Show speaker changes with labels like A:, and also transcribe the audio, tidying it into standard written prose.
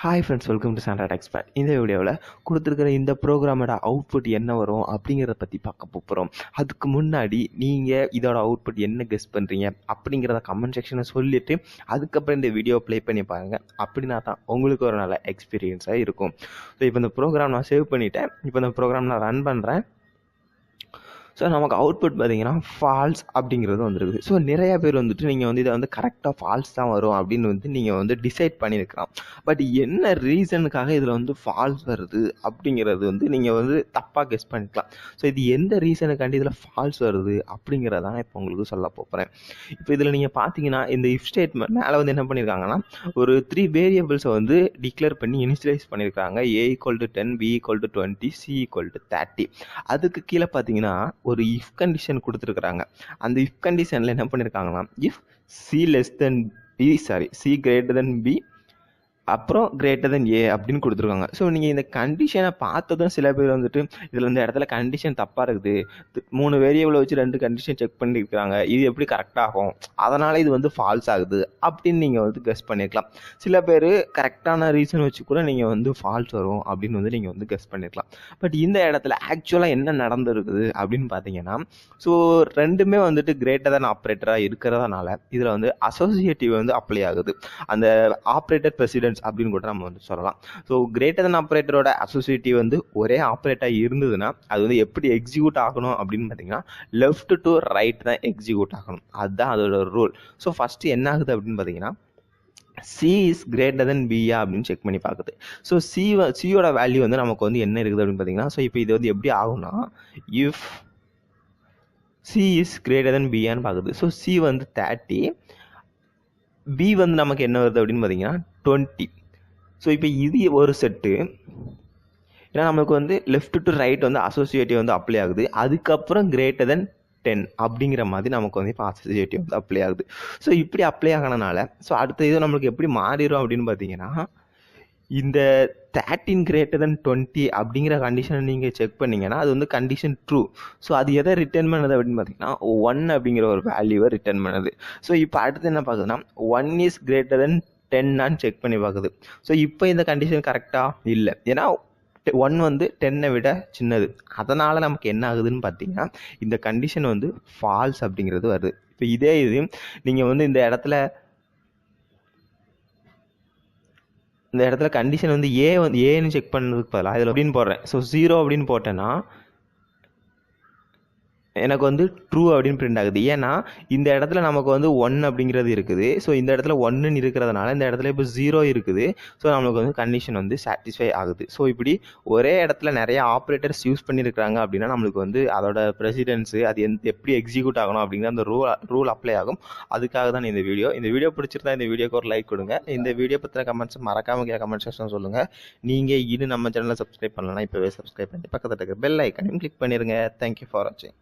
A: Hi friends, welcome to SANTRA TECHSPOT. இந்த வீடியோவில் கொடுத்துருக்கிற இந்த ப்ரோக்ராமோட அவுட்புட் என்ன வரும் அப்படிங்கிறத பற்றி பார்க்க போகிறோம். அதுக்கு முன்னாடி நீங்கள் இதோட அவுட்புட் என்ன கெஸ் பண்ணுறீங்க அப்படிங்கிறத கமெண்ட் செக்ஷனில் சொல்லிவிட்டு அதுக்கப்புறம் இந்த வீடியோ ப்ளே பண்ணி பாருங்கள். அப்படின்னா தான் உங்களுக்கு ஒரு நல்ல எக்ஸ்பீரியன்ஸாக இருக்கும். ஸோ இப்போ இந்த ப்ரோக்ராம் நான் சேவ் பண்ணிவிட்டேன். இப்போ இந்த ப்ரோக்ராம் நான் ரன் பண்ணுறேன். ஸோ நமக்கு அவுட்புட் பார்த்தீங்கன்னா ஃபால்ஸ் அப்படிங்கிறது வந்துருக்குது. ஸோ நிறையா பேர் வந்துட்டு நீங்கள் வந்து இதை வந்து கரெக்டாக ஃபால்ஸ் தான் வரும் அப்படின்னு வந்து நீங்கள் வந்து டிசைட் பண்ணியிருக்கலாம். பட் என்ன ரீசனுக்காக இதில் வந்து ஃபால்ஸ் வருது அப்படிங்கிறது வந்து நீங்கள் வந்து தப்பாக கெஸ் பண்ணிக்கலாம். ஸோ இது எந்த ரீசனுக்காண்டி இதில் ஃபால்ஸ் வருது அப்படிங்கிறதான் இப்போ உங்களுக்கு சொல்ல போகிறேன். இப்போ இதில் நீங்கள் பார்த்தீங்கன்னா இந்த இஃப் ஸ்டேட்மெண்ட் மேலே வந்து என்ன பண்ணியிருக்காங்கன்னா ஒரு 3 வேரியபிள்ஸை வந்து டிக்ளேர் பண்ணி இனிஷியலைஸ் பண்ணியிருக்காங்க. A = 10, B = 20, C = 30. அதுக்கு கீழே பார்த்தீங்கன்னா ஒரு இஃப் கண்டிஷன் கொடுத்துருக்குறாங்க. அந்த இஃப் கண்டிஷனில் என்ன பண்ணியிருக்காங்கன்னா if C greater than B அப்புறம் greater than A அப்படின்னு கொடுத்துருக்காங்க. ஸோ நீங்கள் இந்த கண்டிஷனை பார்த்ததும் சில பேர் வந்துட்டு இதில் இந்த இடத்துல கண்டிஷன் தப்பாக இருக்குது, 3 வேரியபிளை வச்சு 2 கண்டிஷன் செக் பண்ணியிருக்கிறாங்க, இது எப்படி கரெக்டாகும், அதனால் இது வந்து ஃபால்ஸ் ஆகுது அப்படின்னு நீங்கள் வந்து கெஸ் பண்ணியிருக்கலாம். சில பேர் கரெக்டான ரீசன் வச்சு கூட நீங்கள் வந்து ஃபால்ஸ் வரும் அப்படின்னு வந்து நீங்கள் வந்து கெஸ் பண்ணியிருக்கலாம். பட் இந்த இடத்துல ஆக்சுவலாக என்ன நடந்திருக்குது அப்படின்னு பார்த்தீங்கன்னா, ஸோ ரெண்டுமே வந்துட்டு கிரேட்டர் தேன் ஆப்ரேட்டராக இருக்கிறதுனால இதில் வந்து அசோசியேட்டிவ் வந்து அப்ளை ஆகுது. அந்த ஆப்ரேட்டர் பிரசிடென்ஸ் அப்படின்னு கூட நம்ம வந்து சொல்லலாம். ஸோ கிரேட்டர் தென் ஆப்ரேட்டரோட அசோசியேட்டிவ் வந்து ஒரே ஆப்ரேட்டராக இருந்ததுன்னா அது வந்து எப்படி எக்ஸிக்யூட் ஆகணும் அப்படின்னு பார்த்தீங்கன்னா லெஃப்ட் டு ரைட் தான் எக்ஸிக்யூட் ஆகணும். அதுதான் அதோட ரூல். ஸோ ஃபஸ்ட்டு என்ன ஆகுது அப்படின்னு பார்த்தீங்கன்னா C is greater than B அப்படின்னு செக் பண்ணி பார்க்குது. ஸோ சியோட வேல்யூ வந்து நமக்கு வந்து என்ன இருக்குது அப்படின்னு பார்த்தீங்கன்னா, ஸோ இப்போ இது வந்து எப்படி ஆகும்னா if C is greater than B ன்னு பார்க்குது. ஸோ C வந்து 30, B வந்து நமக்கு என்ன வருது அப்படின்னு பார்த்தீங்கன்னா 20. ஸோ இப்போ இது ஒரு செட்டு, ஏன்னா நமக்கு வந்து லெஃப்ட் டு ரைட் வந்து அசோசியேட்டிவ் வந்து அப்ளை ஆகுது. அதுக்கப்புறம் கிரேட்டர் தென் 10 அப்படிங்கிற மாதிரி நமக்கு வந்து இப்போ அசோசியேட்டிவ் வந்து அப்ளை ஆகுது. ஸோ இப்படி அப்ளை ஆகணுனால ஸோ அடுத்த இது நம்மளுக்கு எப்படி மாறிடும் அப்படின்னு பார்த்தீங்கன்னா இந்த 13 greater than 20 அப்படிங்கிற கண்டிஷனை நீங்கள் செக் பண்ணிங்கன்னா அது வந்து கண்டிஷன் ட்ரூ. ஸோ அது எதை ரிட்டர்ன் பண்ணுது அப்படின்னு பார்த்தீங்கன்னா 1 அப்படிங்கிற ஒரு வேல்யூவை ரிட்டர்ன் பண்ணுது. ஸோ இப்போ அடுத்து என்ன பார்க்குதுன்னா 1 is greater than 10 செக் பண்ணி பார்க்குது. ஸோ இப்போ இந்த கண்டிஷன் கரெக்டாக இல்லை, ஏன்னா 1 வந்து 10 விட சின்னது. அதனால் நமக்கு என்ன ஆகுதுன்னு பார்த்தீங்கன்னா இந்த கண்டிஷன் வந்து ஃபால்ஸ் அப்படிங்கிறது வருது. இப்போ இதே இது நீங்கள் வந்து இந்த இடத்துல கண்டிஷன் வந்து ஏன்னு செக் பண்ணதுக்கு பதிலாக இதில் அப்படின்னு போடுறேன். ஸோ 0 அப்படின்னு போட்டேன்னா எனக்கு வந்து ட்ரூ அப்படின்னு பிரிண்ட் ஆகுது. ஏன்னா இந்த இடத்துல நமக்கு வந்து 1 அப்படிங்கிறது இருக்குது. ஸோ இந்த இடத்துல 1ன்னு இருக்கிறதுனால இந்த இடத்துல இப்போ 0 இருக்குது. ஸோ நம்மளுக்கு வந்து கண்டிஷன் வந்து சாட்டிஸ்ஃபை ஆகுது. ஸோ இப்படி ஒரே இடத்துல நிறைய ஆப்ரேட்டர்ஸ் யூஸ் பண்ணியிருக்கிறாங்க அப்படின்னா நம்மளுக்கு வந்து அதோட ப்ரெசிடென்ஸு அது எப்படி எக்ஸிக்யூட் ஆகணும் அப்படிங்கிற அந்த ரூல் அப்ளை ஆகும். அதுக்காக தான் இந்த வீடியோ பிடிச்சிருந்தா இந்த வீடியோக்கு ஒரு லைக் கொடுங்க. இந்த வீடியோ பற்றின கமெண்ட்ஸ் மறக்காமல் கமெண்ட் செக்ஷன் சொல்லுங்கள். நீங்கள் இது நம்ம சேனலை சப்ஸ்கிரைப் பண்ணலாம், இப்போவே சப்ஸ்கிரைப் பண்ணி பக்கத்தில் இருக்க பெல் ஐக்கனையும் கிளிக் பண்ணிடுங்க. தேங்க்யூ ஃபார் வாட்சிங்.